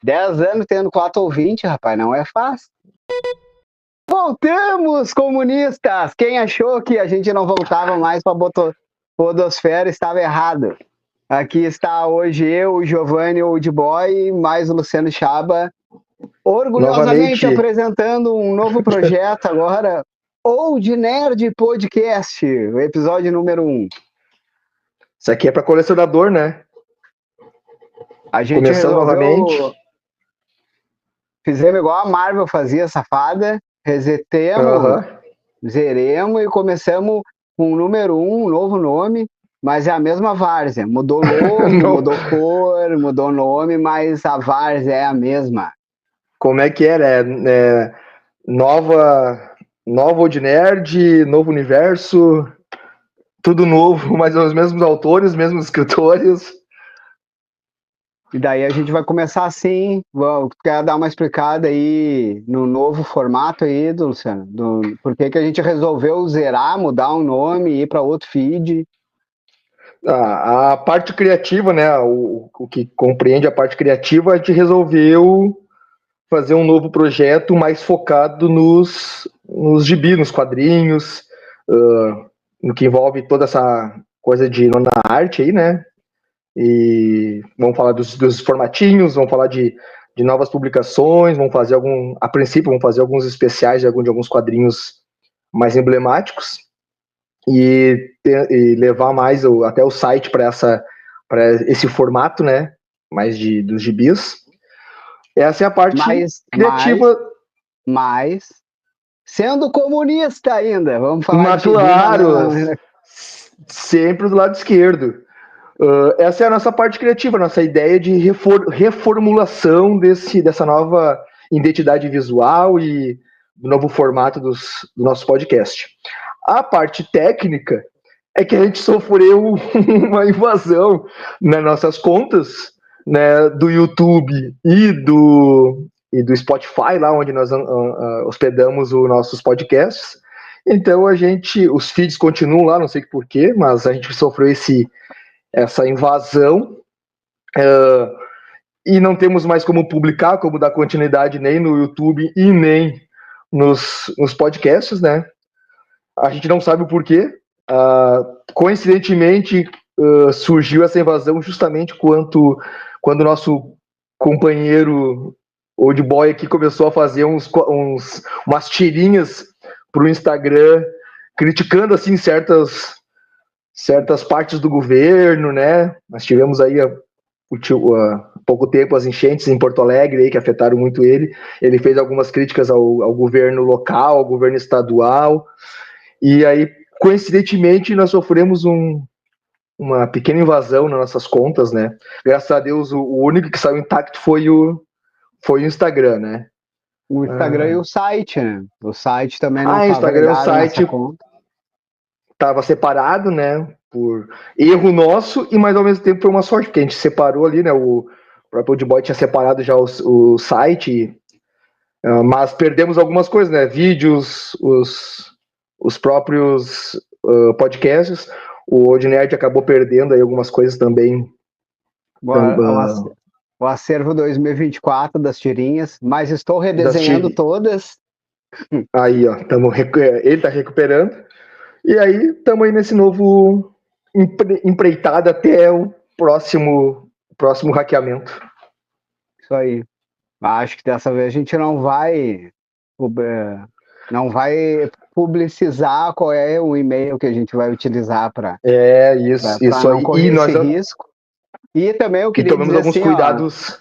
10 anos tendo 4 ouvintes, rapaz, não é fácil. Voltamos, comunistas! Quem achou que a gente não voltava mais para a podosfera estava errado. Aqui está hoje eu, o Giovanni Old Boy, mais o Luciano Chaba, orgulhosamente Novamente. Apresentando um novo projeto agora, Old Nerd Podcast, o episódio número 1. Isso aqui é para colecionador, né? A gente Começando novamente. Fizemos igual a Marvel fazia, safada, resetemos, zeremos e começamos com o número 1, um novo nome, mas é a mesma várzea. Mudou logo, mudou cor, mudou nome, mas a várzea é a mesma. Como é que era? Nova Old Nerd, novo universo, tudo novo, mas os mesmos autores, os mesmos escritores. E daí a gente vai começar assim. Quer dar uma explicada aí no novo formato aí, Luciano? Por que a gente resolveu zerar, mudar um nome e ir para outro feed? A parte criativa, né? O que compreende a parte criativa, a gente resolveu fazer um novo projeto mais focado nos gibis, nos quadrinhos, no que envolve toda essa coisa de nona arte aí, né? E vamos falar dos formatinhos, vamos falar de novas publicações, a princípio vamos fazer alguns especiais de alguns quadrinhos mais emblemáticos e levar mais até o site para esse formato, né? Mais dos gibis. Essa é a parte criativa. Mas sendo comunista ainda, vamos falar mas, claro, sempre do lado esquerdo. Essa é a nossa parte criativa, nossa ideia de reformulação dessa nova identidade visual e do novo formato do nosso podcast. A parte técnica é que a gente sofreu uma invasão nas nossas contas, né, do YouTube e do Spotify, lá onde nós hospedamos os nossos podcasts. Então os feeds continuam lá, não sei porquê, mas a gente sofreu essa invasão e não temos mais como publicar, como dar continuidade nem no YouTube e nem nos podcasts, né? A gente não sabe o porquê. Coincidentemente, surgiu essa invasão justamente quando o nosso companheiro Old Boy aqui começou a fazer umas tirinhas para o Instagram, criticando assim certas partes do governo, né? Nós tivemos aí há pouco tempo as enchentes em Porto Alegre aí, que afetaram muito ele. Ele fez algumas críticas ao governo local, ao governo estadual, e aí, coincidentemente, nós sofremos uma pequena invasão nas nossas contas, né? Graças a Deus, o único que saiu intacto foi o Instagram, né? O Instagram e o site, né? O site também não estava ligado. O site estava separado, né? Por erro nosso, mas ao mesmo tempo foi uma sorte, porque a gente separou ali, né? O próprio Old Boy tinha separado já o site, mas perdemos algumas coisas, né? Vídeos, os próprios podcasts. O Old Nerd acabou perdendo aí algumas coisas também. O acervo 2024 das tirinhas, mas estou redesenhando todas. Aí, ó, ele está recuperando. E aí, estamos aí nesse novo empreitado até o próximo hackeamento. Isso aí. Acho que dessa vez a gente não vai publicizar qual é o e-mail que a gente vai utilizar para não correr esse risco. E também eu queria tomamos dizer alguns assim, cuidados.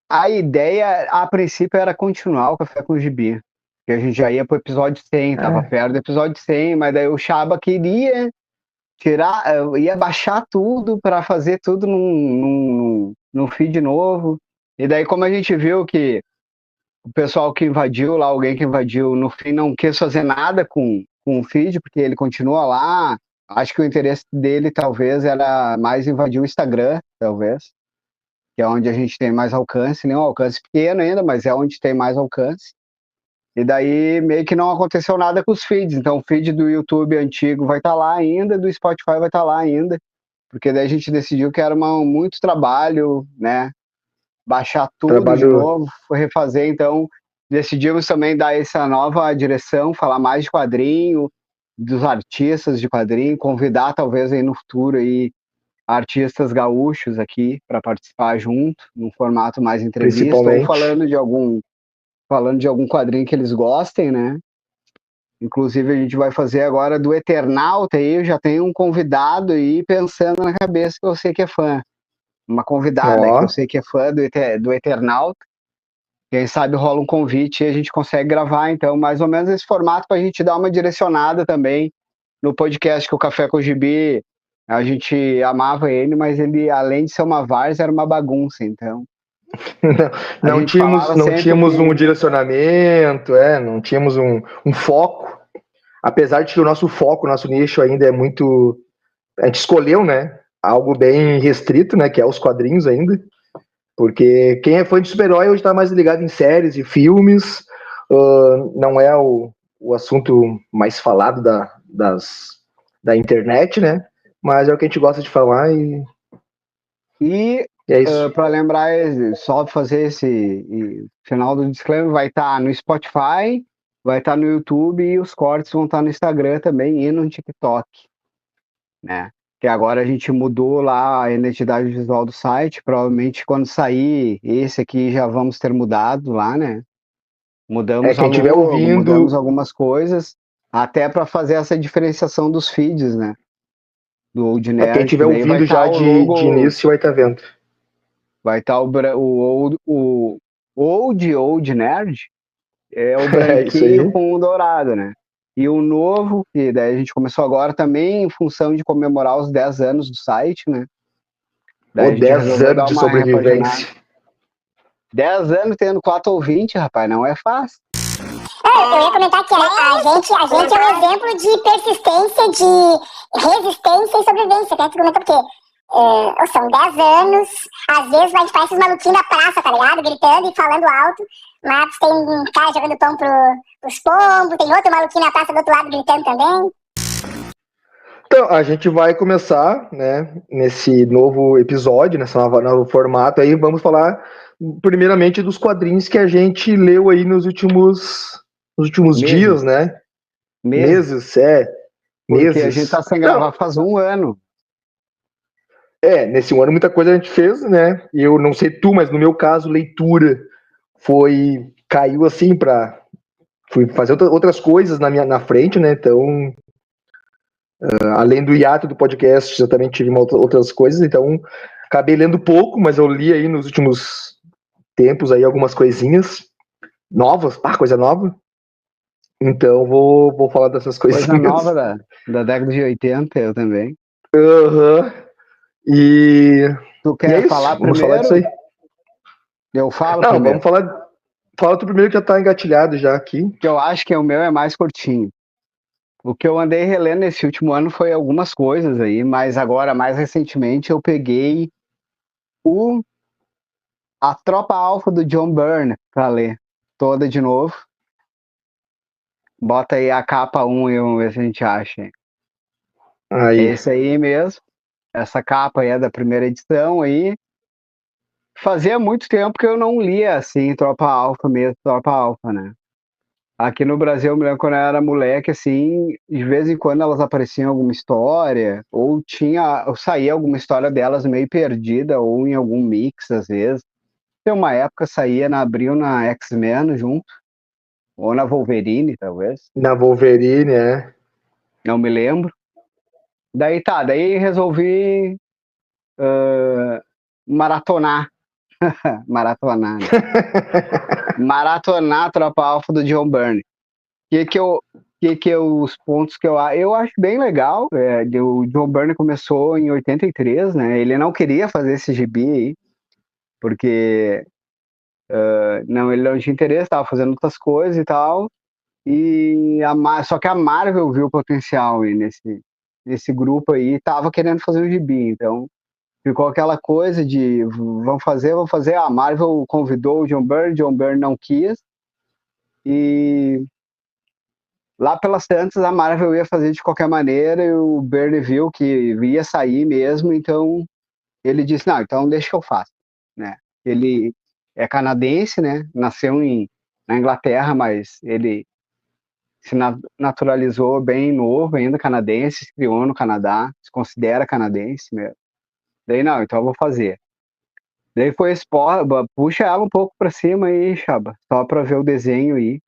A ideia, a princípio, era continuar o Café com Gibi, que a gente já ia pro episódio 100, tava perto do episódio 100, mas daí o Chaba queria ia baixar tudo para fazer tudo num feed novo. E daí, como a gente viu que o pessoal que invadiu lá, alguém que invadiu, no fim não quis fazer nada com o feed, porque ele continua lá. Acho que o interesse dele talvez era mais invadir o Instagram, talvez, que é onde a gente tem mais alcance, nem um alcance pequeno ainda, mas é onde tem mais alcance. E daí meio que não aconteceu nada com os feeds, então o feed do YouTube antigo vai estar lá ainda, do Spotify vai estar lá ainda, porque daí a gente decidiu que era muito trabalho, né, baixar tudo de Trabalho. novo, refazer, então decidimos também dar essa nova direção, falar mais de quadrinho, dos artistas de quadrinho, convidar talvez aí no futuro aí artistas gaúchos aqui para participar junto, num formato mais entrevista, ou Principalmente. falando de algum quadrinho que eles gostem, né? Inclusive a gente vai fazer agora do Eternauta aí, eu já tenho um convidado aí pensando na cabeça que eu sei que é fã. Uma convidada que eu Ó, sei que é fã do Eternauta. Quem sabe rola um convite e a gente consegue gravar, então, mais ou menos esse formato para a gente dar uma direcionada também no podcast que o Café com o Gibi, a gente amava ele, mas ele, além de ser uma várzea, era uma bagunça, então. A não gente tínhamos, falava não sempre tínhamos um que direcionamento, não tínhamos um foco. Apesar de que o nosso foco, o nosso nicho ainda é muito. A gente escolheu, né? Algo bem restrito, né? Que é os quadrinhos ainda. Porque quem é fã de super-herói hoje está mais ligado em séries e filmes. Não é o assunto mais falado da internet, né? Mas é o que a gente gosta de falar E e é isso. para lembrar, só fazer esse final do disclaimer, vai estar no Spotify, vai estar no YouTube e os cortes vão estar no Instagram também e no TikTok, né? Que agora a gente mudou lá a identidade visual do site, provavelmente quando sair esse aqui já vamos ter mudado lá, né? Mudamos a Quem estiver logo, mudamos ouvindo, algumas coisas, até para fazer essa diferenciação dos feeds, né? Do Old quem Nerd, estiver que daí vai ouvindo estar já o de logo. início vai estar vendo. Vai estar o Old Nerd, é o É isso branquinho aí. com o dourado, né? E o novo, que daí a gente começou agora também em função de comemorar os 10 anos do site, né? Ou Daí a gente 10 resolveu anos dar de uma repaginada. sobrevivência. 10 anos tendo 4 ouvintes, rapaz, não é fácil. Eu ia comentar que a gente é um exemplo de persistência, de resistência e sobrevivência, né? Tu comentou porque são 10 anos, às vezes a gente parece os maluquinhos da praça, tá ligado? Gritando e falando alto, mas tem um cara jogando pão pros pombos, tem outro maluquinho na praça do outro lado gritando também. Então, a gente vai começar, né, nesse novo episódio, nesse novo formato aí, vamos falar primeiramente dos quadrinhos que a gente leu aí nos últimos dias, Meses, né? meses, Meses, porque a gente meses. tá sem Não, gravar faz um ano. nesse ano muita coisa a gente fez, né? E eu não sei tu, mas no meu caso, leitura caiu assim fui fazer outras coisas na frente, né? Então, além do hiato do podcast, eu também tive outras coisas, então acabei lendo pouco, mas eu li aí nos últimos tempos aí algumas coisinhas novas, coisa nova. Então vou falar dessas Coisa nova coisinhas. da década de 80, eu também. Uhum. E, Tu e é quer isso, falar vamos falar disso primeiro? aí. Eu falo Não, primeiro. vamos falar. Fala tu primeiro que já tá engatilhado já aqui. Que eu acho que o meu é mais curtinho. O que eu andei relendo nesse último ano foi algumas coisas aí, mas agora, mais recentemente, eu peguei o A Tropa Alfa do John Byrne para ler toda de novo. Bota aí a capa 1 e vamos ver se a gente acha. É Aí. esse aí mesmo. Essa capa aí é da primeira edição aí. Fazia muito tempo que eu não lia assim, Tropa Alfa mesmo, Tropa Alfa, né? Aqui no Brasil, eu me lembro quando eu era moleque, assim, de vez em quando elas apareciam em alguma história, ou saía alguma história delas meio perdida, ou em algum mix, às vezes. Tem uma época saía na Abril na X-Men junto, ou na Wolverine, talvez, Na Wolverine, não me lembro. Daí resolvi maratonar, maratonar, né? Maratonar a Tropa Alpha do John Byrne. Os pontos que eu acho bem legal, o John Byrne começou em 83, né? Ele não queria fazer esse gibi aí, porque não, ele não tinha interesse, estava fazendo outras coisas e tal. Só que a Marvel viu o potencial aí nesse grupo aí, e estava querendo fazer um gibi, então ficou aquela coisa de vamos fazer. A Marvel convidou o John Byrne não quis, e lá pelas tantas, a Marvel ia fazer de qualquer maneira e o Bernie viu que ia sair mesmo, então ele disse, não, então deixa que eu faço, né? Ele é canadense, né? Nasceu na Inglaterra, mas ele se naturalizou bem novo, ainda canadense, se criou no Canadá, se considera canadense mesmo. Daí não, então eu vou fazer. Daí foi puxa ela um pouco pra cima aí, Chaba, só pra ver o desenho aí.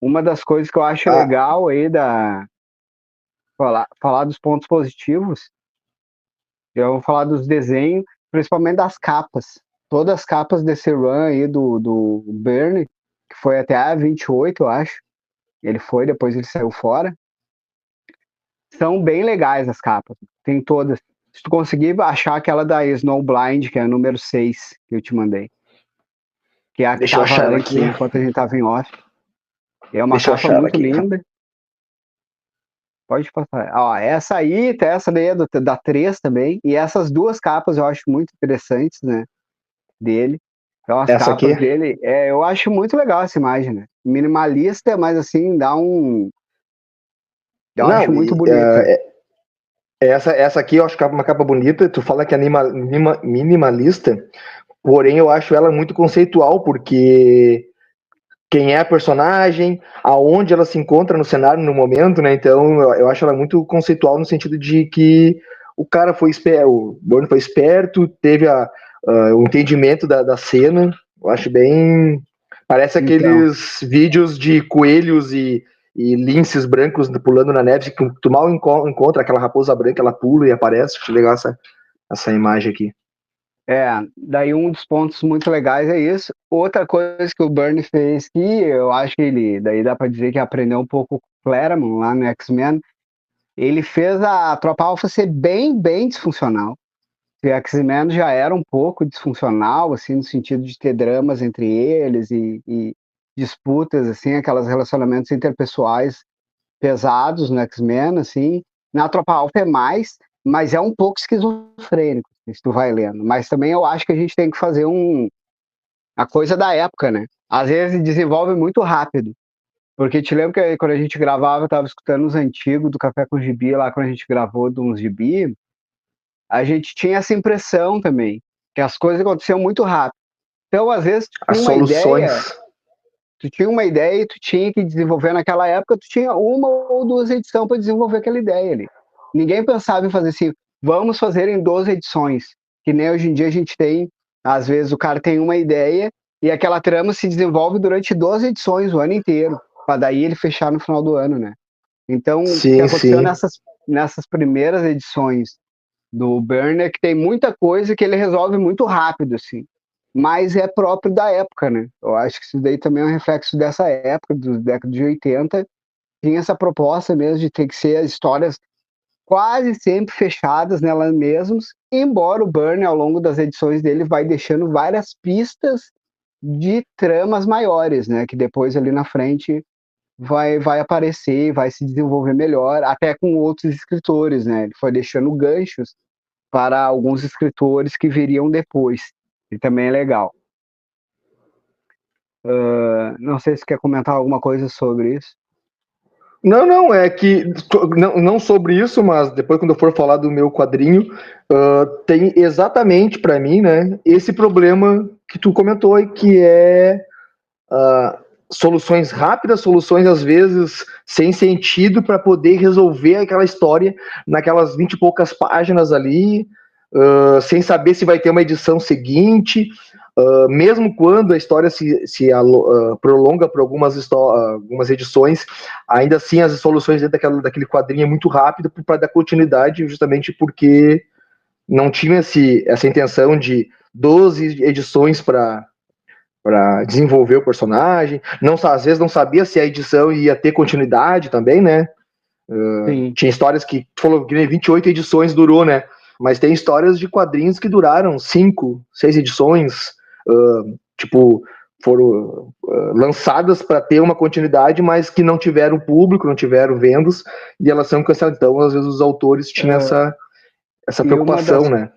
Uma das coisas que eu acho Ah, legal aí falar dos pontos positivos, eu vou falar dos desenhos, principalmente das capas. Todas as capas desse run aí do Bernie, que foi até a 28, eu acho. Ele foi, depois ele saiu fora. São bem legais as capas. Tem todas. Se tu conseguir achar aquela da Snowblind, que é a número 6 que eu te mandei. Que é a que deixa eu tava achar ela antes, aqui. enquanto a gente tava em off. É uma Deixa eu capa achar ela muito aqui. linda. Pode passar. Ó, essa aí, essa daí é da 3 também. E essas duas capas eu acho muito interessantes, né? Dele. Então as Essa aqui? capas dele, eu acho muito legal essa imagem, né? Minimalista, mas assim, eu acho Não, muito bonita. essa aqui eu acho que é uma capa bonita. Tu fala que é minimalista, porém eu acho ela muito conceitual, porque quem é a personagem, aonde ela se encontra no cenário no momento, né? Então eu acho ela muito conceitual no sentido de que o cara foi esperto, o Bourne foi esperto, teve o entendimento da cena. Eu acho bem. Parece Então, aqueles vídeos de coelhos e linces brancos pulando na neve, que tu mal encontra aquela raposa branca, ela pula e aparece. Acho legal essa imagem aqui. daí um dos pontos muito legais é isso. Outra coisa que o Bernie fez que eu acho que daí dá pra dizer que aprendeu um pouco com o Claremont lá no X-Men, ele fez a Tropa Alpha ser bem, bem disfuncional. O X-Men já era um pouco disfuncional, assim, no sentido de ter dramas entre eles e disputas, assim, aqueles relacionamentos interpessoais pesados no X-Men, assim. Na Tropa Alpha é mais, mas é um pouco esquizofrênico, se tu vai lendo. Mas também eu acho que a gente tem que fazer a coisa da época, né? Às vezes desenvolve muito rápido. Porque te lembro que quando a gente gravava, eu tava escutando os antigos do Café com Gibi, lá quando a gente gravou de uns gibi, a gente tinha essa impressão também, que as coisas aconteciam muito rápido. Então, às vezes, As soluções. tu tinha uma ideia e tu tinha que desenvolver naquela época, tu tinha uma ou duas edições para desenvolver aquela ideia ali. Ninguém pensava em fazer assim, vamos fazer em 12 edições, que nem hoje em dia a gente tem, às vezes o cara tem uma ideia e aquela trama se desenvolve durante 12 edições, o ano inteiro, para daí ele fechar no final do ano, né? Então, o que Sim, aconteceu sim. nessas primeiras edições do Burner, que tem muita coisa que ele resolve muito rápido, assim. Mas é próprio da época, né? Eu acho que isso daí também é um reflexo dessa época, dos décadas de 80. Tinha essa proposta mesmo de ter que ser as histórias quase sempre fechadas nelas mesmas, embora o Burner, ao longo das edições dele, vai deixando várias pistas de tramas maiores, né? Que depois ali na frente vai aparecer, vai se desenvolver melhor, até com outros escritores, né? Ele foi deixando ganchos para alguns escritores que viriam depois. E também é legal. Não sei se quer comentar alguma coisa sobre isso. Não, não, é que não sobre isso, mas depois quando eu for falar do meu quadrinho, tem exatamente para mim, né, esse problema que tu comentou e que é soluções rápidas, soluções às vezes sem sentido para poder resolver aquela história naquelas 20 e poucas páginas ali, sem saber se vai ter uma edição seguinte. Mesmo quando a história se prolonga por algumas edições, ainda assim as soluções dentro daquele quadrinho é muito rápido para dar continuidade, justamente porque não tinha essa intenção de 12 edições para desenvolver o personagem. Não, às vezes não sabia se a edição ia ter continuidade também, né? Sim. Tinha histórias que, tu falou que 28 edições durou, né? Mas tem histórias de quadrinhos que duraram 5, 6 edições, tipo, foram lançadas para ter uma continuidade, mas que não tiveram público, não tiveram vendas, e elas são canceladas. Então, às vezes, os autores tinham essa E preocupação, né?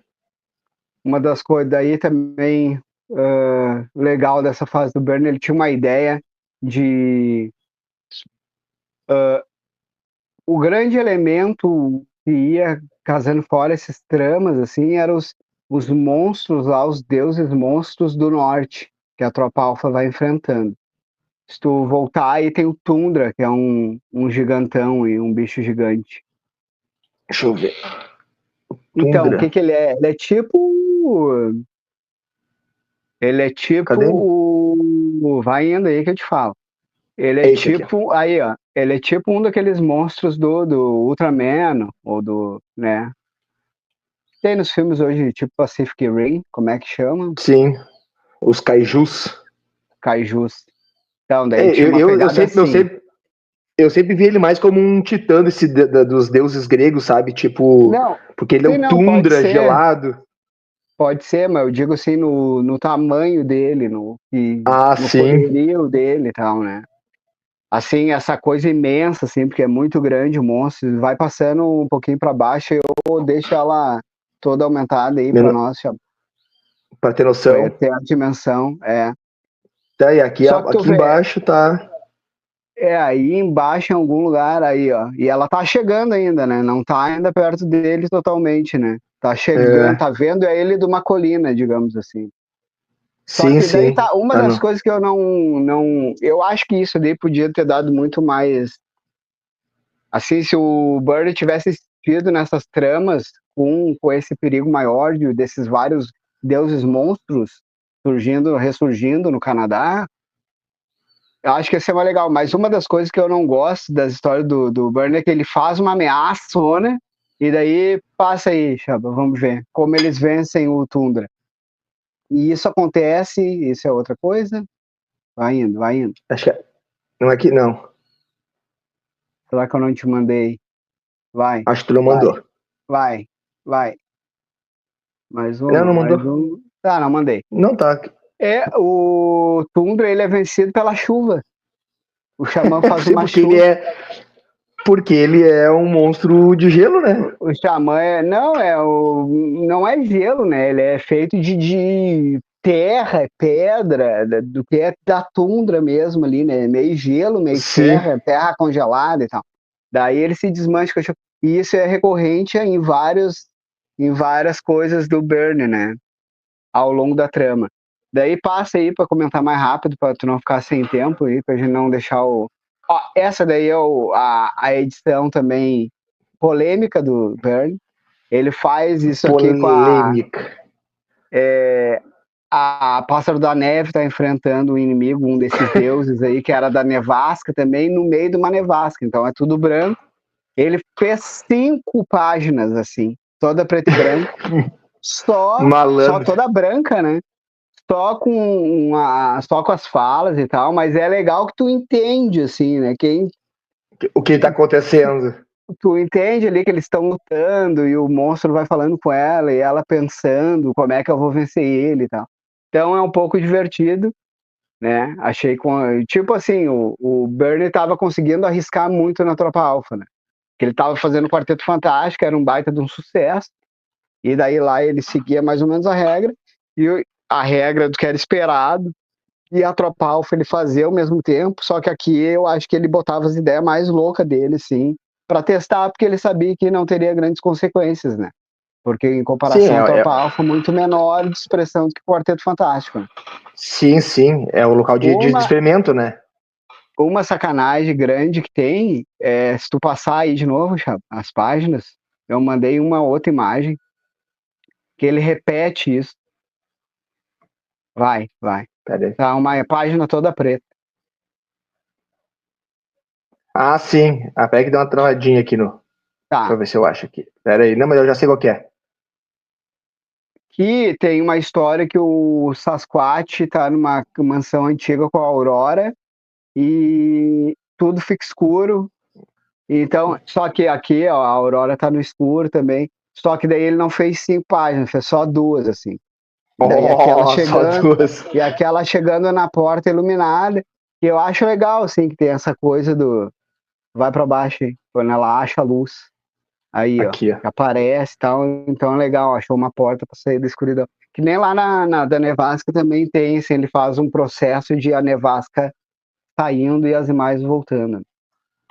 uma das coisas daí também legal dessa fase do Burner, ele tinha uma ideia de o grande elemento que ia casando fora esses tramas, assim, eram os monstros lá, os deuses monstros do norte, que a tropa alfa vai enfrentando. Se tu voltar, aí tem o Tundra, que é um gigantão e um bicho gigante. Deixa eu ver. Então, o Tundra. que ele é? Ele é tipo. Ele é tipo Cadê ele? o. Vai indo aí que eu te falo. Ele é É esse aqui, ó. tipo. Aí, ó. Ele é tipo um daqueles monstros do Ultraman, ou do. Né? Tem nos filmes hoje, tipo Pacific Rim, como é que chama? Sim, os kaijus. Kaijus. Então, daí É, ele tinha uma eu pegada sempre, assim. eu sempre vi ele mais como um titã dos deuses gregos, sabe? Tipo, Não, porque ele é sim, um não, tundra gelado. pode ser, mas eu digo assim no tamanho dele, Ah, no sim. poderio dele e tal, né? Assim, essa coisa imensa, assim, porque é muito grande o monstro, vai passando um pouquinho para baixo e eu deixo ela toda aumentada aí para nós, Pra ter para noção. ter a dimensão, é. Tá, e aqui, Só que tu aqui vê, embaixo tá. aí embaixo em algum lugar aí, ó, e ela tá chegando ainda, né? Não tá ainda perto dele totalmente, né? Tá chegando, É, tá vendo ele de uma colina, digamos assim. Só sim, que daí sim. tá uma Tá das no. coisas que eu não, eu acho que isso daí podia ter dado muito mais, assim, se o Bird tivesse insistido nessas tramas com esse perigo maior desses vários deuses monstros surgindo, ressurgindo no Canadá, eu acho que ia ser mais legal. Mas uma das coisas que eu não gosto das histórias do Burn é que ele faz uma ameaça, né? E daí passa aí, Chaba, vamos ver como eles vencem o Tundra. E isso acontece, isso é outra coisa. Vai indo, vai indo. Acho que não é aqui, não. Será que eu não te mandei? Vai, Acho que tu não vai, mandou. vai, vai. Mais Não, uma, não mais mandou. um. Ah, não, mandei. Não tá. É, o Tundra, ele é vencido pela chuva. O Xamã faz Sim, uma chuva. porque ele é um monstro de gelo, né? O Xamã não é gelo, né? Ele é feito de terra, pedra, do que é da tundra mesmo ali, né? Meio gelo, meio Sim. terra, terra congelada e tal. Daí ele se desmancha com a chuva. E isso é recorrente em várias coisas do Burn, né? Ao longo da trama. Daí passa aí para comentar mais rápido, para tu não ficar sem tempo aí, pra gente não deixar o. Ó, essa daí é a edição também polêmica do Burn. Ele faz isso aqui com Polêmica. a Pássaro da Neve tá enfrentando um inimigo, um desses deuses aí, que era da nevasca também, no meio de uma nevasca. Então é tudo branco. Ele fez 5 páginas assim, toda preto e branco, só Malandro. toda branca, né? Só com as falas e tal, mas é legal que tu entende, assim, né? O que tá acontecendo? Tu entende ali que eles estão lutando e o monstro vai falando com ela e ela pensando como é que eu vou vencer ele e tal. Então é um pouco divertido, né? Achei tipo assim, o Bernie tava conseguindo arriscar muito na Tropa Alpha, né? Que ele tava fazendo o Quarteto Fantástico, era um baita de um sucesso. E daí lá ele seguia mais ou menos a regra, e a regra do que era esperado, e a Tropa Alpha ele fazia ao mesmo tempo, só que aqui eu acho que ele botava as ideias mais loucas dele, sim, para testar, porque ele sabia que não teria grandes consequências, né? Porque em Sim, comparação à Tropa Alpha, muito menor de expressão do que o Quarteto Fantástico, né? sim, sim. É o local de Uma, experimento, né? uma sacanagem grande que tem, se tu passar aí de novo, Chapa, as páginas, eu mandei uma outra imagem, que ele repete isso. Vai, vai. Pera aí. Tá uma página toda preta. Ah, sim. A PEG deu uma travadinha aqui no. Deixa Tá. eu ver se eu acho aqui. Pera aí. Não, mas eu já sei qual que é. Que tem uma história que o Sasquatch tá numa mansão antiga com a Aurora e tudo fica escuro. Então, só que aqui, ó, a Aurora tá no escuro também. Só que daí ele não fez 5 páginas, fez só 2, assim. E daí Oh, só duas. aquela chegando na porta iluminada. E eu acho legal, assim, que tem essa coisa do vai para baixo, hein, quando ela acha a luz. Aí, ó, Aqui, ó. que aparece e tal, então é legal, achou uma porta para sair da escuridão. Que nem lá na da nevasca também tem, assim, ele faz um processo de a nevasca saindo e as imagens voltando.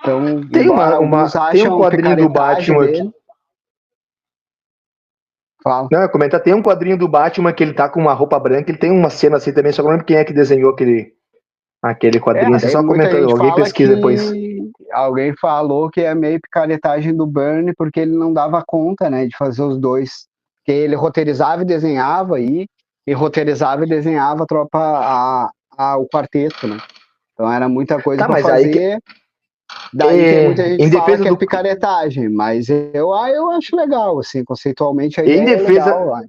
Então, Tem embora alguns tem um acham quadrinho do picaretagem Batman aqui. dele, Fala. Não, comentar, tem um quadrinho do Batman que ele tá com uma roupa branca, ele tem uma cena assim também, só não lembro quem é que desenhou aquele quadrinho, assim, Daí só muita comentando, gente alguém fala pesquisa depois. que alguém falou que é meio picaretagem do Byrne porque ele não dava conta, né, de fazer os dois. Porque ele roteirizava e desenhava e roteirizava e desenhava a tropa, o quarteto, né? Então era muita coisa Tá, para mas aí, fazer. Daí tem muita gente em que fala defesa que é do... picaretagem, mas eu acho legal, assim, conceitualmente a Em ideia é defesa... legal, eu acho.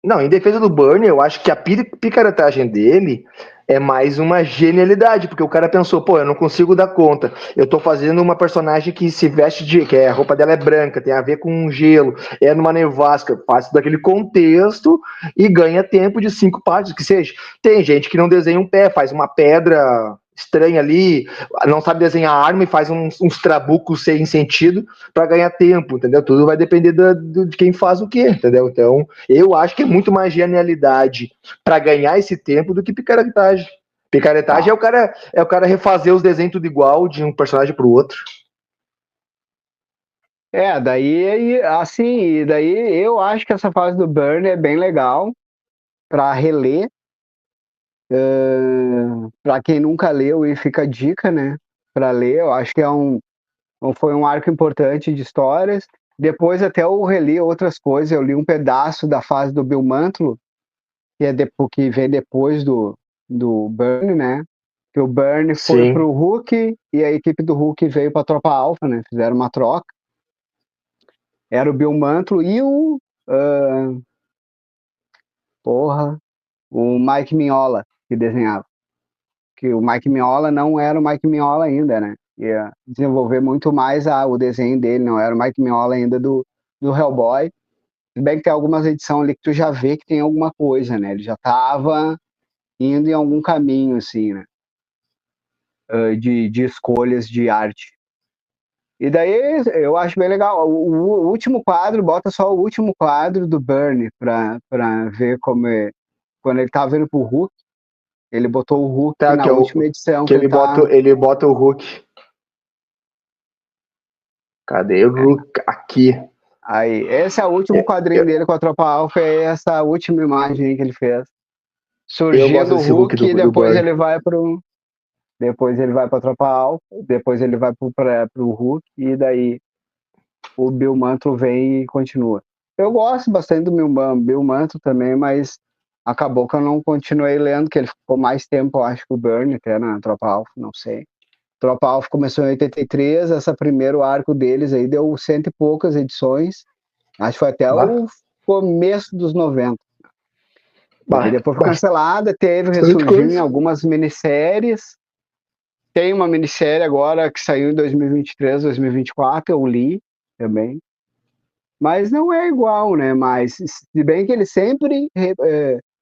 Não, em defesa do Byrne, eu acho que a picaretagem dele é mais uma genialidade, porque o cara pensou, pô, eu não consigo dar conta. Eu tô fazendo uma personagem que se veste que a roupa dela é branca, tem a ver com gelo, é numa nevasca, faz daquele contexto e ganha tempo de 5 páginas, que seja. Tem gente que não desenha um pé, faz uma pedra estranha ali, não sabe desenhar arma e faz uns trabucos sem sentido para ganhar tempo, entendeu? Tudo vai depender de quem faz o quê, entendeu? Então, eu acho que é muito mais genialidade para ganhar esse tempo do que picaretagem. Picaretagem é o cara refazer os desenhos tudo igual de um personagem pro outro. Daí eu acho que essa fase do Burn é bem legal para reler. Para quem nunca leu, e fica a dica, né? Para ler, eu acho que foi um arco importante de histórias. Depois até eu reli outras coisas, eu li um pedaço da fase do Bill Mantlo, que vem depois do Burn, né? Que o Burn foi Sim. pro Hulk e a equipe do Hulk veio para a Tropa Alpha, né? Fizeram uma troca. Era o Bill Mantlo e o Mike Mignola que desenhava. Que o Mike Mignola não era o Mike Mignola ainda, né? Ia desenvolver muito mais o desenho dele, não era o Mike Mignola ainda do Hellboy. Se bem que tem algumas edições ali que tu já vê que tem alguma coisa, né? Ele já estava indo em algum caminho, assim, né? De escolhas de arte. E daí eu acho bem legal. O último quadro, bota só o último quadro do Burn para ver como é. Quando ele tava indo pro Hulk, ele botou o Hulk Tá, na última edição que que ele tá. ele bota o Hulk. Cadê o Hulk? Aqui. Aí, esse é o último quadrinho dele com a Tropa Alpha, é essa última imagem aí que ele fez. Eu gosto Surgindo o desse Hulk Hulk e do depois Burn. ele vai pra Tropa Alpha, depois ele vai pro Hulk e daí o Bill Mantlo vem e continua. Eu gosto bastante do Bill Mantlo também, mas acabou que eu não continuei lendo, que ele ficou mais tempo, eu acho, que o Burn, até na Tropa Alpha, não sei. Tropa Alpha começou em 83, esse primeiro arco deles aí deu cento e poucas edições, acho que foi até o começo dos 90. Daí depois foi cancelada, ressurgiu em algumas minisséries. Tem uma minissérie agora que saiu em 2023, 2024, eu li também. Mas não é igual, né? Mas, se bem que ele sempre,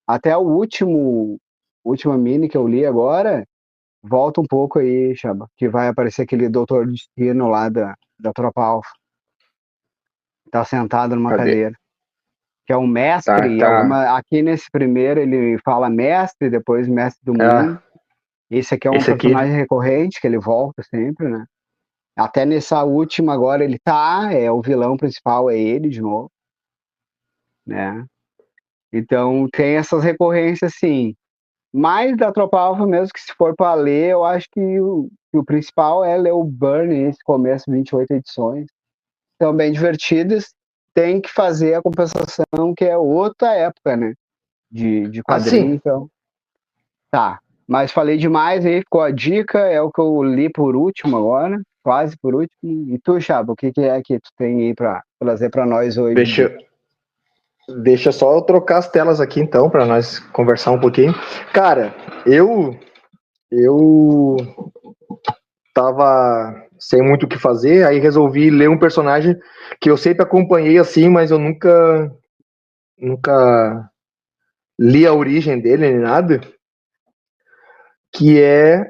até o última mini que eu li agora, volta um pouco aí, Chaba, que vai aparecer aquele Doutor Destino lá da Tropa Alpha. Tá sentado numa cadeira. Que é um mestre, aqui nesse primeiro ele fala mestre, depois mestre do mundo. Esse aqui é um personagem recorrente, que ele volta sempre, né? Até nessa última agora ele o vilão principal é ele de novo, né? Então tem essas recorrências, sim. Mais da Tropa Alpha mesmo, que se for para ler, eu acho que o principal é ler o Burn, esse começo, 28 edições. São bem divertidas. Tem que fazer a compensação, que é outra época, né? De quadrinho, então. Tá. Mas falei demais aí, ficou a dica, é o que eu li por último agora, quase por último. E tu, Chaba, o que é que tu tem aí para trazer para nós hoje? Deixa só eu trocar as telas aqui então, para nós conversar um pouquinho. Cara, eu tava sem muito o que fazer, aí resolvi ler um personagem que eu sempre acompanhei assim, mas eu nunca li a origem dele nem nada. Que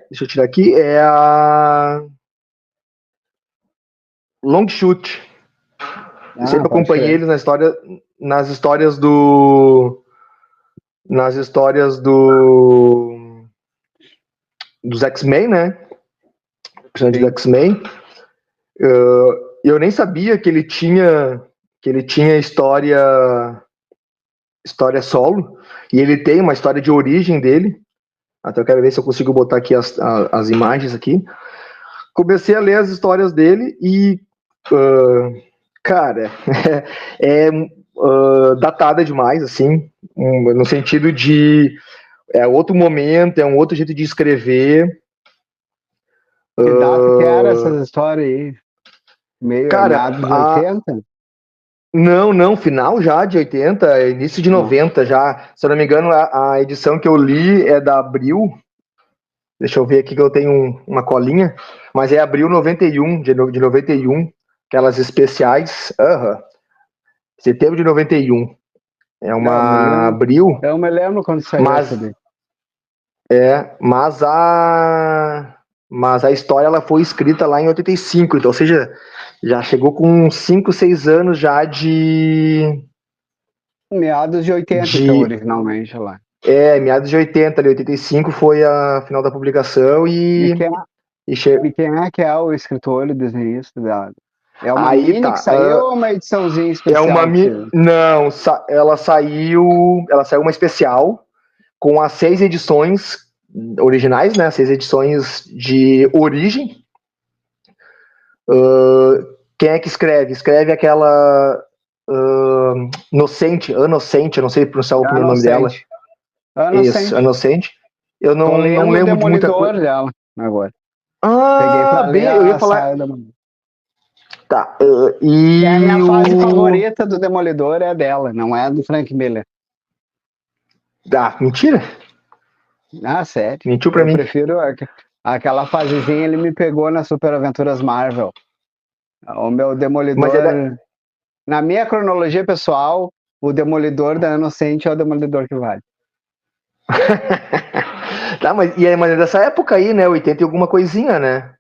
deixa eu tirar aqui, é a Longshot. Eu sempre acompanhei eles nas histórias dos X-Men, né? Personagem do X-Men. Eu nem sabia que ele tinha que ele tinha história solo, e ele tem uma história de origem dele. Até eu quero ver se eu consigo botar aqui as imagens aqui. Comecei a ler as histórias dele e, cara, é datada demais, assim, no sentido de é outro momento, é um outro jeito de escrever. Que data que era essas histórias aí? Meio Cara, meados de 80? Não, final já de 80, início de 90 já. Se eu não me engano, a edição que eu li é da Abril. Deixa eu ver aqui que eu tenho uma colinha. Mas é Abril 91, de 91. Aquelas especiais. Setembro de 91. É uma Abril. Eu me lembro quando saiu essa daí. Mas a história ela foi escrita lá em 85, então, ou seja, já chegou com 5, 6 anos já de... Meados de 80, então, originalmente, lá. Meados de 80, ali, 85 foi a final da publicação E quem é que é o escritor e desenhista dela? É uma mini que saiu ou uma ediçãozinha especial? Não, ela saiu uma especial com as 6 edições originais, né? 6 edições de origem. Quem é que escreve? Escreve aquela Inocente, eu não sei pronunciar o primeiro nome dela. Isso, Inocente. Eu não lembro de muita coisa dela agora. Peguei pra ler eu ia falar. Tá. E a minha fase favorita do Demolidor é dela, não é do Frank Miller. Mentira? Sério. Mentiu pra mim. Eu prefiro aquela fasezinha, ele me pegou nas Super Aventuras Marvel. O meu Demolidor... Na minha cronologia pessoal, o Demolidor da Inocente é o Demolidor que vale. Tá, mas é dessa época aí, né? 80 e alguma coisinha, né?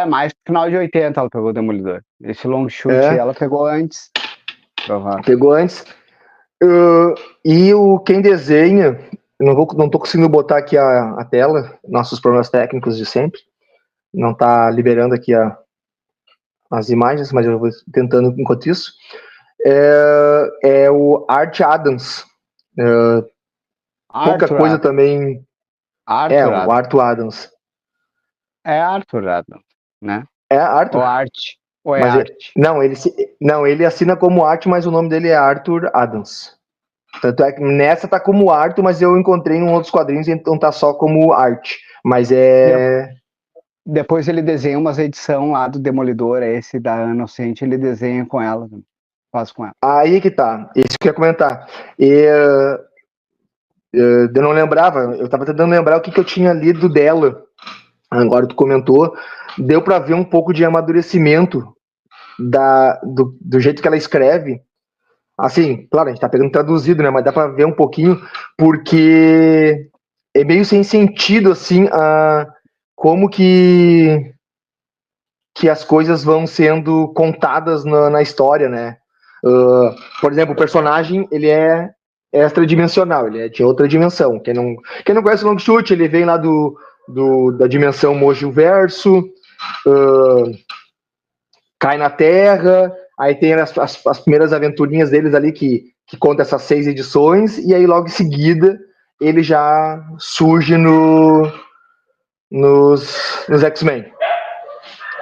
Mais pro final de 80 ela pegou o Demolidor. Esse long shoot ela pegou antes. Pegou antes. E quem desenha, não tô conseguindo botar aqui a tela, nossos problemas técnicos de sempre. Não tá liberando aqui as imagens, mas eu vou tentando enquanto isso. É o Art Adams. Pouca coisa também. O Arthur Adams. É Arthur Adams, né? É Arthur. Ou é Arte? Ele assina como Arte, mas o nome dele é Arthur Adams. Tanto é que nessa tá como Arthur, mas eu encontrei em outros quadrinhos, então tá só como Arte. Mas Depois ele desenha umas edições lá do Demolidor, esse da Inocente, ele desenha com ela, faz com ela. Aí que tá, isso que eu ia comentar. Eu não lembrava, eu tava tentando lembrar o que eu tinha lido dela. Agora tu comentou, deu pra ver um pouco de amadurecimento do jeito que ela escreve. Assim, claro, a gente tá pegando traduzido, né? Mas dá pra ver um pouquinho, porque é meio sem sentido, assim, como que as coisas vão sendo contadas na história, né? Por exemplo, o personagem, ele é extradimensional, ele é de outra dimensão. Quem não conhece o Longshot, ele vem lá da dimensão Mojo-Verso, cai na Terra, aí tem as primeiras aventurinhas deles ali que conta essas 6 edições, e aí logo em seguida ele já surge nos X-Men.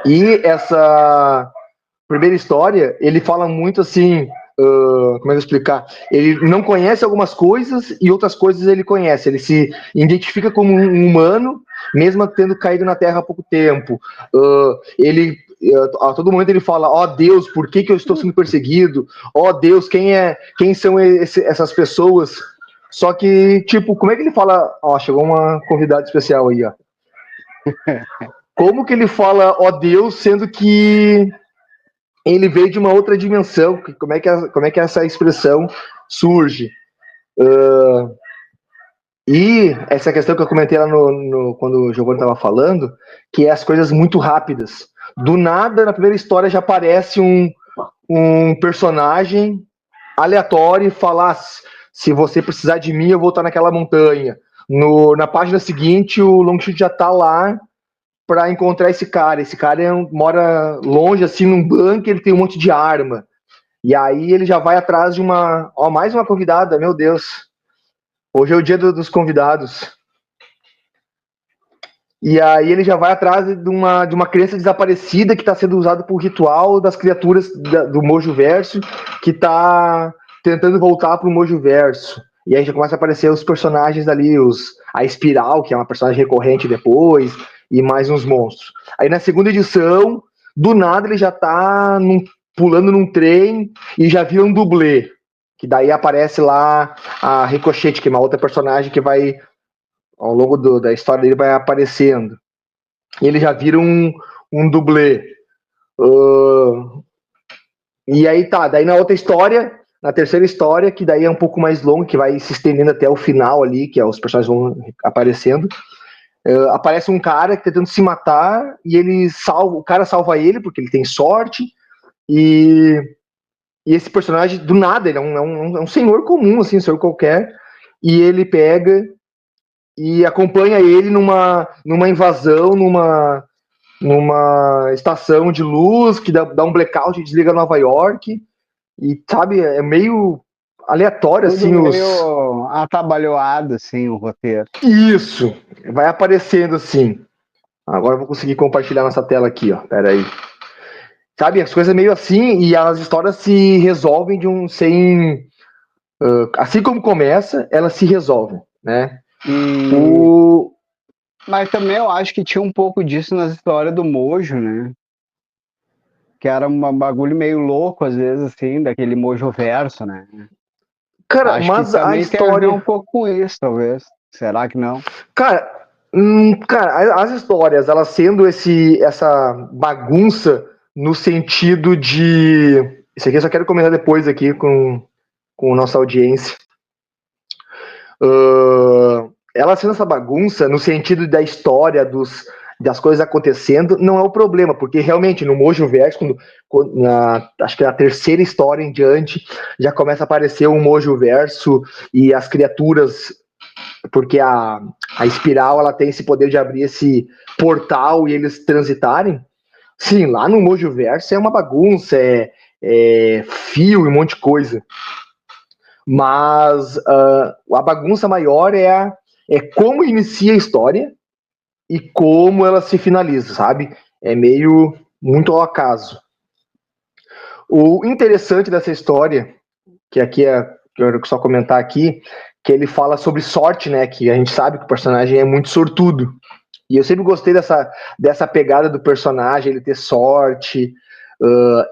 E essa primeira história, ele fala muito assim, como é que eu vou explicar? Ele não conhece algumas coisas e outras coisas ele conhece. Ele se identifica como um humano, mesmo tendo caído na Terra há pouco tempo. A todo momento ele fala: ó Deus, por que eu estou sendo perseguido? Ó Deus, quem são essas pessoas? Só que, tipo, como é que ele fala? Ó, chegou uma convidada especial aí, ó. Como que ele fala, ó Deus, sendo que ele veio de uma outra dimensão? Como é que essa expressão surge? E essa questão que eu comentei lá quando o Giovanni estava falando, que é as coisas muito rápidas. Do nada, na primeira história, já aparece um personagem aleatório e fala: se você precisar de mim, eu vou estar naquela montanha. Na página seguinte, o Longshot já está lá para encontrar esse cara. Esse cara mora longe, assim, num bunker, ele tem um monte de arma. E aí ele já vai atrás de mais uma convidada, meu Deus. Hoje é o dia dos convidados. E aí ele já vai atrás de uma criança desaparecida que está sendo usada por ritual das criaturas do Mojoverso, que está tentando voltar para o Mojoverso. E aí já começa a aparecer os personagens ali, a Espiral, que é uma personagem recorrente depois, e mais uns monstros. Aí na segunda edição, do nada ele já tá pulando num trem e já vira um dublê. Que daí aparece lá a Ricochete, que é uma outra personagem que vai, ao longo da história dele, vai aparecendo. E ele já vira um dublê. E aí tá, daí na outra história, na terceira história, que daí é um pouco mais longa, que vai se estendendo até o final ali, que os personagens vão aparecendo. Aparece um cara tentando se matar e o cara salva ele porque ele tem sorte, e esse personagem, do nada, ele é um senhor comum, assim, um senhor qualquer, e ele pega e acompanha ele numa invasão, numa estação de luz que dá um blackout e desliga Nova York, e sabe, é meio aleatório, Tudo assim, meio atabalhoado, assim, o roteiro. Isso, vai aparecendo assim. Agora eu vou conseguir compartilhar nossa tela aqui, ó, peraí. Sabe, as coisas meio assim, e as histórias se resolvem assim como começa, elas se resolvem, né? Mas também eu acho que tinha um pouco disso nas histórias do Mojo, né? Que era um bagulho meio louco, às vezes, assim, daquele Mojoverso, né? Cara, acho mas que também a história tem a ver um pouco com isso, talvez. Será que não? Cara, as histórias, elas sendo essa bagunça no sentido de... Isso aqui eu só quero comentar depois aqui com nossa audiência. Ela sendo essa bagunça no sentido da história, das coisas acontecendo, não é o problema, porque realmente no Mojoverso, acho que na terceira história em diante, já começa a aparecer um Mojoverso e as criaturas, porque a Espiral, ela tem esse poder de abrir esse portal e eles transitarem. Sim, lá no Mojoverso é uma bagunça, é fio e um monte de coisa. Mas a bagunça maior é como inicia a história e como ela se finaliza, sabe? É meio muito ao acaso. O interessante dessa história, que aqui eu quero só comentar aqui, que ele fala sobre sorte, né? Que a gente sabe que o personagem é muito sortudo. E eu sempre gostei dessa pegada do personagem, ele ter sorte,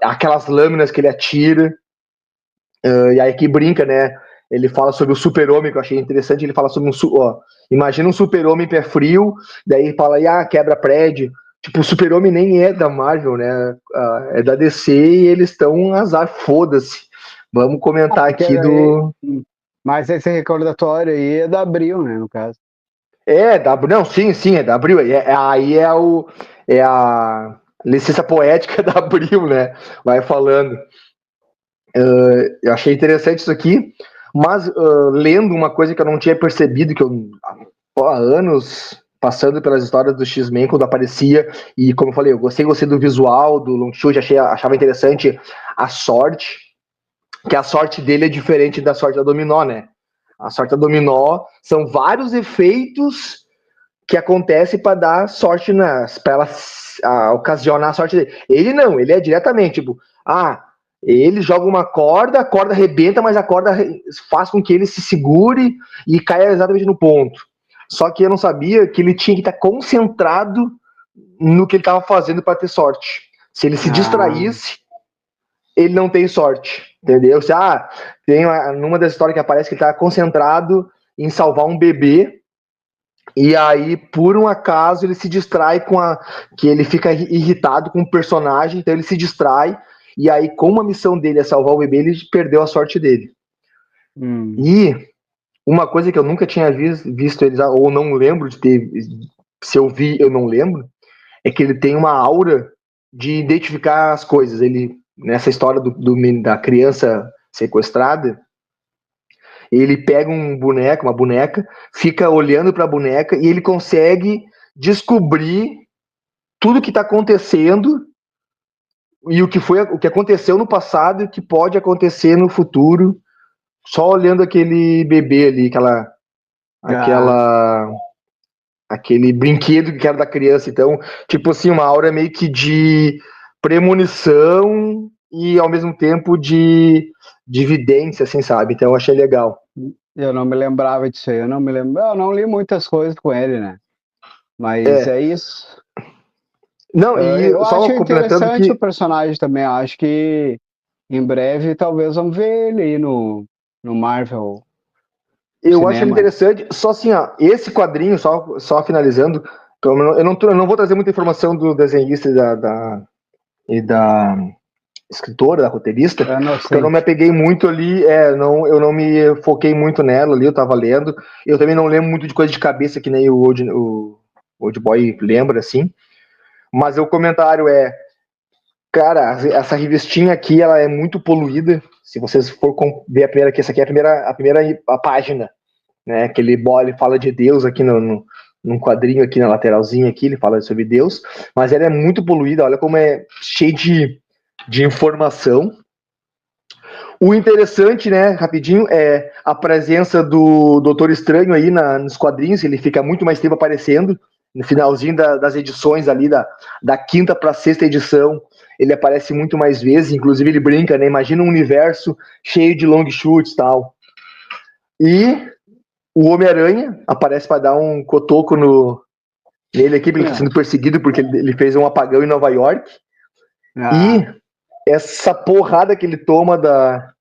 aquelas lâminas que ele atira. E aí que brinca, né? Ele fala sobre o super-homem, que eu achei interessante. Ele fala sobre imagina um super-homem pé frio, daí fala, quebra prédio. Tipo, o super-homem nem é da Marvel, né? É da DC e eles estão azar, foda-se. Vamos comentar aqui Mas esse recordatório aí é da Abril, né, no caso. Não, sim, é da Abril. Aí é a licença poética da Abril, né? Vai falando. Eu achei interessante isso aqui, mas lendo uma coisa que eu não tinha percebido, que eu há anos passando pelas histórias do X-Men quando aparecia, e como eu falei, eu gostei do visual, do Longshot, achava interessante a sorte, que a sorte dele é diferente da sorte da Dominó, né? A sorte da Dominó são vários efeitos que acontecem para dar sorte, para ela ocasionar a sorte dele. Ele não, ele é diretamente, tipo, ele joga uma corda, a corda arrebenta, mas a corda faz com que ele se segure e caia exatamente no ponto. Só que eu não sabia que ele tinha que estar concentrado no que ele estava fazendo para ter sorte. Se ele se distraísse, ele não tem sorte, entendeu? Tem numa das histórias que aparece que ele está concentrado em salvar um bebê, e aí, por um acaso, ele se distrai que ele fica irritado com o personagem, então ele se distrai, e aí, como a missão dele é salvar o bebê, ele perdeu a sorte dele. E uma coisa que eu nunca tinha visto eles, ou não lembro de ter, se eu vi, eu não lembro, é que ele tem uma aura de identificar as coisas. Ele, nessa história da criança sequestrada, ele pega uma boneca, fica olhando para a boneca e ele consegue descobrir tudo que está acontecendo e o que aconteceu no passado e o que pode acontecer no futuro, só olhando aquele bebê ali, aquele brinquedo que era da criança. Então, tipo assim, uma aura meio que de premonição e ao mesmo tempo de evidência, assim, sabe? Então eu achei legal. Eu não me lembrava disso aí, eu não li muitas coisas com ele, né? Mas é isso. Não, e eu só acho complementando interessante que o personagem também. Eu acho que em breve talvez vamos ver ele aí no Marvel eu acho ele cinema. interessante. Só assim, ó, esse quadrinho, só finalizando, eu não vou trazer muita informação do desenhista e da escritora, da roteirista, porque eu não me apeguei muito ali, eu não me foquei muito nela ali, eu tava lendo. Eu também não lembro muito de coisa de cabeça, que nem o Old Boy lembra, assim. Mas o comentário cara, essa revistinha aqui, ela é muito poluída. Se vocês for ver a primeira, que essa aqui é a primeira página, né? Que ele fala de Deus aqui num quadrinho aqui na lateralzinha aqui, ele fala sobre Deus, mas ela é muito poluída, olha como é cheio de informação. O interessante, né, rapidinho, é a presença do Doutor Estranho aí nos quadrinhos, ele fica muito mais tempo aparecendo, no finalzinho das edições ali, da quinta para sexta edição, ele aparece muito mais vezes, inclusive ele brinca, né, imagina um universo cheio de long shoots e tal. E o Homem-Aranha aparece para dar um cotoco nele aqui, porque ele está sendo perseguido porque ele fez um apagão em Nova York. E essa porrada que ele toma da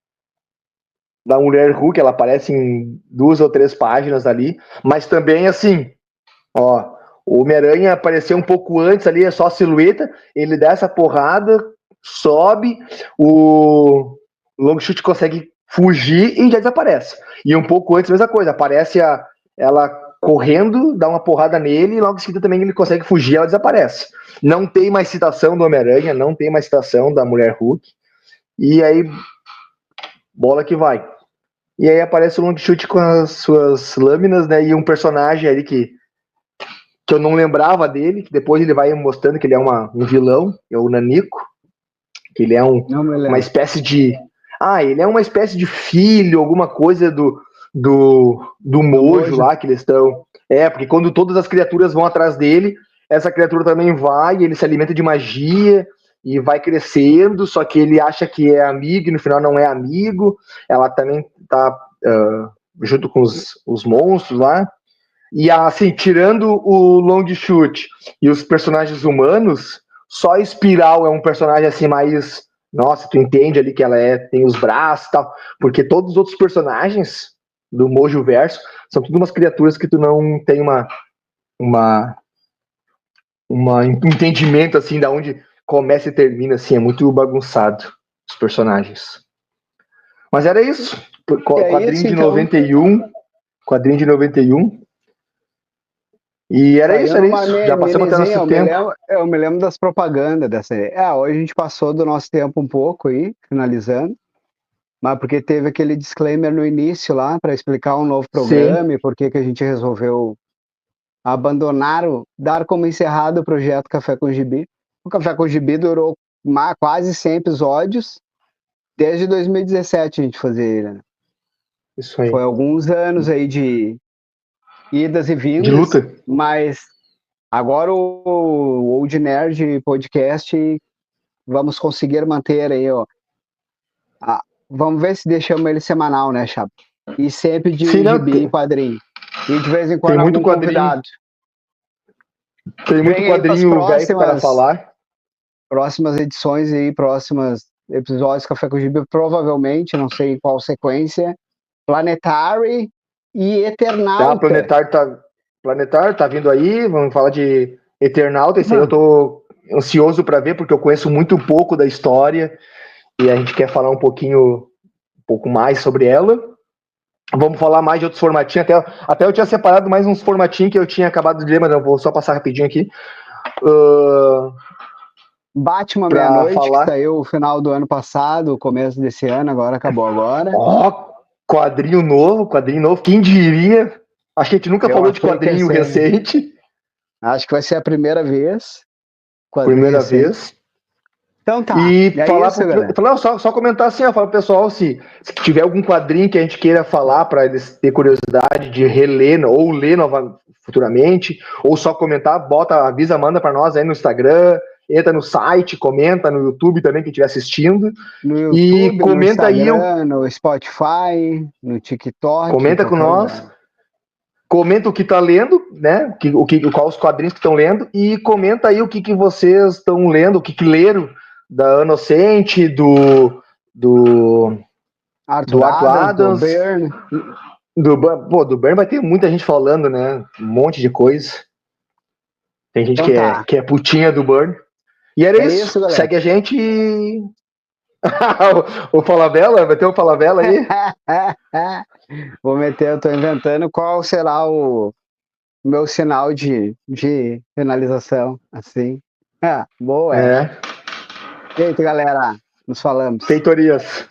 Mulher Hulk, ela aparece em 2 ou 3 páginas ali, mas também assim, ó, o Homem-Aranha apareceu um pouco antes ali, é só a silhueta, ele dá essa porrada, sobe, o Longshot consegue fugir e já desaparece. E um pouco antes, mesma coisa, aparece ela correndo, dá uma porrada nele e logo em seguida também ele consegue fugir, ela desaparece. Não tem mais citação do Homem-Aranha, não tem mais citação da Mulher Hulk, e aí bola que vai. E aí aparece o Longshot com as suas lâminas, né? E um personagem ali que eu não lembrava dele, que depois ele vai mostrando que ele é um vilão, é o Nanico, que ele é uma espécie de... ele é uma espécie de filho, alguma coisa do Mojo lá, que eles estão... porque quando todas as criaturas vão atrás dele, essa criatura também vai, ele se alimenta de magia e vai crescendo, só que ele acha que é amigo e no final não é amigo. Ela também tá junto com os monstros lá. E assim, tirando o Longshot e os personagens humanos, só a Espiral é um personagem assim mais... Nossa, tu entende ali que ela tem os braços e tal, porque todos os outros personagens do Mojo Verso são tudo umas criaturas que tu não tem um entendimento assim da onde começa e termina, assim, é muito bagunçado os personagens. Mas era isso. Quadrinho de 91. Quadrinho de 91. E era isso. Já passamos até nosso tempo. Eu me lembro das propagandas dessa. Hoje a gente passou do nosso tempo um pouco aí, finalizando. Mas porque teve aquele disclaimer no início lá, para explicar um novo programa. Sim. E por que a gente resolveu dar como encerrado o projeto Café com Gibi. O Café com Gibi durou quase 100 episódios. Desde 2017 a gente fazia ele, né? Isso aí. Foi alguns anos aí de idas e vindas. De luta. Mas agora o Old Nerd Podcast vamos conseguir manter aí, ó. Vamos ver se deixamos ele semanal, né, Chapa? E sempre de gibi e quadrinho. E de vez em quando tem muito quadrinho. Convidado. Tem muito quadrinho velho para falar. Próximas edições e próximos episódios Café com Gibi, provavelmente, não sei em qual sequência, Planetary e Eternauta. Planetário tá vindo aí, vamos falar de Eternauta, esse aí eu tô ansioso para ver, porque eu conheço muito pouco da história, e a gente quer falar um pouco mais sobre ela. Vamos falar mais de outros formatinhos, até eu tinha separado mais uns formatinhos que eu tinha acabado de ler, mas eu vou só passar rapidinho aqui. Batman Meia-Noite, que saiu no final do ano passado, começo desse ano, acabou agora. Quadrinho novo, quem diria? Acho que a gente nunca falou de quadrinho recente. Acho que vai ser a primeira vez. Primeira vez. Então tá. E É falar isso, galera. não, só comentar assim, ó, falar pro pessoal se tiver algum quadrinho que a gente queira falar para eles ter curiosidade de reler ou ler futuramente, ou só comentar, avisa, manda para nós aí no Instagram, entra no site, comenta no YouTube também, quem estiver assistindo. No E YouTube, no comenta aí, Instagram, no Spotify, no TikTok. comenta com nós. Comenta o que tá lendo, né? Qual os quadrinhos que estão lendo, e comenta aí o que vocês estão lendo, o que leram da Inocente, do Arthur Adams, do Byrne. Do Byrne vai ter muita gente falando, né? Um monte de coisa. Tem gente Então que é putinha do Byrne. E era isso. galera. Segue a gente e... o Falabella, vai ter o Falabella aí? Vou meter, eu tô inventando qual será o meu sinal de finalização, assim. Boa. É. Feito, galera. Nos falamos. Feitorias.